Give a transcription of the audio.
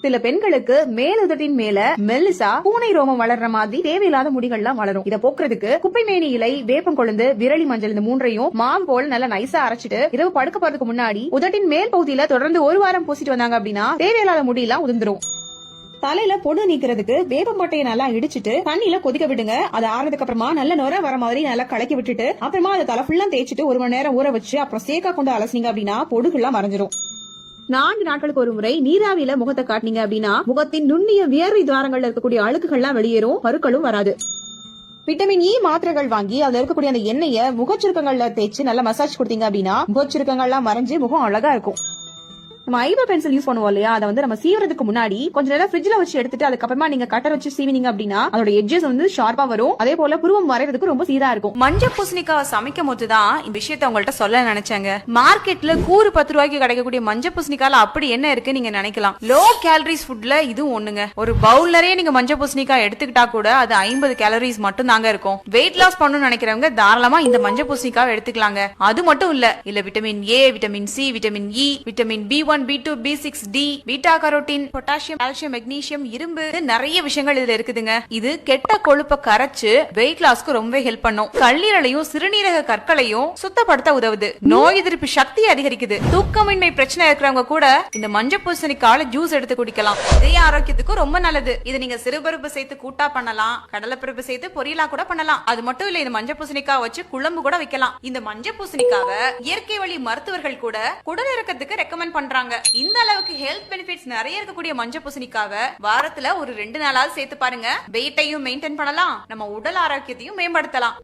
சில பெண்களுக்கு மேல் உதட்டின் மேல மெல்லிசா பூனை ரோமம் வளர்ற மாதிரி தேவையில்லாத முடிகள்லாம் வளரும். இதை போக்குறதுக்கு குப்பைமேனி இலை, வேப்பம் கொழுந்து, விரலி மஞ்சள் இந்த மூன்றையும் மாவு போல் நல்லா நைசா அரைச்சிட்டு இரவு படுக்க போறதுக்கு முன்னாடி உதட்டின் மேல் பகுதியில தொடர்ந்து ஒரு வாரம் பூசிட்டு வந்தாங்க அப்படின்னா தேவையில்லாத முடியெல்லாம் உதிர்ந்துரும். தலையில பொடு நீக்கிறதுக்கு வேப்பம் பட்டையை நல்லா இடிச்சிட்டு தண்ணியில கொதிக்க விடுங்க. அது ஆறுனதுக்கு அப்புறமா நல்ல நுர வர மாதிரி நல்லா கலக்கி விட்டுட்டு அப்புறமா அதை தலை ஃபுல்லா தேய்ச்சிட்டு 1 மணி நேரம் ஊற வச்சு அப்புறம் சேக்கா கொண்டு அலசினீங்க அப்படின்னா பொடுகெல்லாம் மறைஞ்சிரும். 4 நாட்களுக்கு ஒரு முறை நீராவியில முகத்தை காட்டினீங்க அப்படின்னா முகத்தின் நுண்ணிய வியர்வை துவாரங்கள்ல இருக்கக்கூடிய அழுக்குகள்லாம் வெளியேறும், பருக்களும் வராது. விட்டமின் இ மாத்திரைகள் வாங்கி அதுல இருக்கக்கூடிய அந்த எண்ணெயை முகச்சுருக்கங்கள்ல தேய்ச்சி நல்லா மசாஜ் கொடுத்தீங்க அப்படின்னா முகச்சுருக்கங்கள்லாம் மறைஞ்சு முகம் அழகா இருக்கும். நம்ம ஐப்ரோ பென்சில் யூஸ் பண்ணுவோம் இல்லையா, அதை வந்து நம்ம சீவறதுக்கு முன்னாடி கொஞ்ச நேரம் ஃப்ரிட்ஜ்ல வச்சு எடுத்துட்டு அதுக்கப்புறமா நீங்க கட்டர் வச்சு சீவினீங்க அப்படின்னா அதோட எட்ஜஸ் வந்து ஷார்ப்பா வரும். அதே போல புருவம் வரையறதுக்கு ரொம்ப சீரா இருக்கும். மஞ்சள் பூசணிக்காவை சமைக்கும் போதுதான் இந்த விஷயத்த உங்கள்ட்ட சொல்ல நினைச்சாங்க. மார்க்கெட்ல கூறு 10 ரூபாய்க்கு கிடைக்கக்கூடிய மஞ்சள் பூசணிக்கால அப்படி என்ன இருக்கு நீங்க நினைக்கலாம். லோ கேலரிஸ் ஃபுட்ல இதுவும் ஒண்ணுங்க. ஒரு பவுல் நிறைய நீங்க மஞ்சள் பூசணிக்காய் எடுத்துக்கிட்டா கூட அது 50 கேலரிஸ் மட்டும் தாங்க இருக்கும். வெயிட் லாஸ் பண்ணணும்னு நினைக்கிறவங்க தாராளமா இந்த மஞ்சள் பூசணிக்காவை எடுத்துக்கலாங்க. அது மட்டும் இல்ல vitamin A, vitamin C, vitamin E, vitamin B1, B2, B6, D, beta carotene, potassium, calcium, magnesium, இரும்பு நிறைய விஷயங்கள் இதுல இருக்குதுங்க. இது கெட்ட கொழுப்பை கரைச்சு வெயிட் லாஸ்க்கு ரொம்ப ஹெல்ப் பண்ணும். கல்லீரலையும் சிறுநீரக கற்களையும் சுத்தப்படுத்த உதவுது. நோய் எதிர்ப்பு சக்தி அதிகரிக்குது. தூக்கமின்மை பிரச்சனை இருக்கிறவங்க கூட இந்த மஞ்சள் பூசணிக்கால ஜூஸ் எடுத்து குடிக்கலாம். இதய ஆரோக்கியத்துக்கு ரொம்ப நல்லது. இது நீங்க சிறுபருப்பு சேர்த்து கூட்டா பண்ணலாம், கடலைப்பருப்பு சேர்த்து பொரியலா கூட பண்ணலாம். அது மட்டும் இல்ல, இந்த மஞ்சள் பூசணிக்காய் வச்சு குழம்பு கூட வைக்கலாம். இந்த மஞ்சள் பூசணிக்காவை இயற்கை வழி மருத்துவர்கள் கூட குடல் இறக்கத்துக்கு ரெக்கமெண்ட் பண்றாங்க. இந்த அளவுக்கு ஹெல்த் பெனிஃபிட்ஸ் நிறைய இருக்கக்கூடிய மஞ்சள் பூசணிக்காவை வாரத்துல ஒரு 2 நாளாவது சேர்த்து பாருங்க. வெயிட்டையும் மெயின்டைன் பண்ணலாம், நம்ம உடல் ஆரோக்கியத்தையும் மேம்படுத்தலாம்.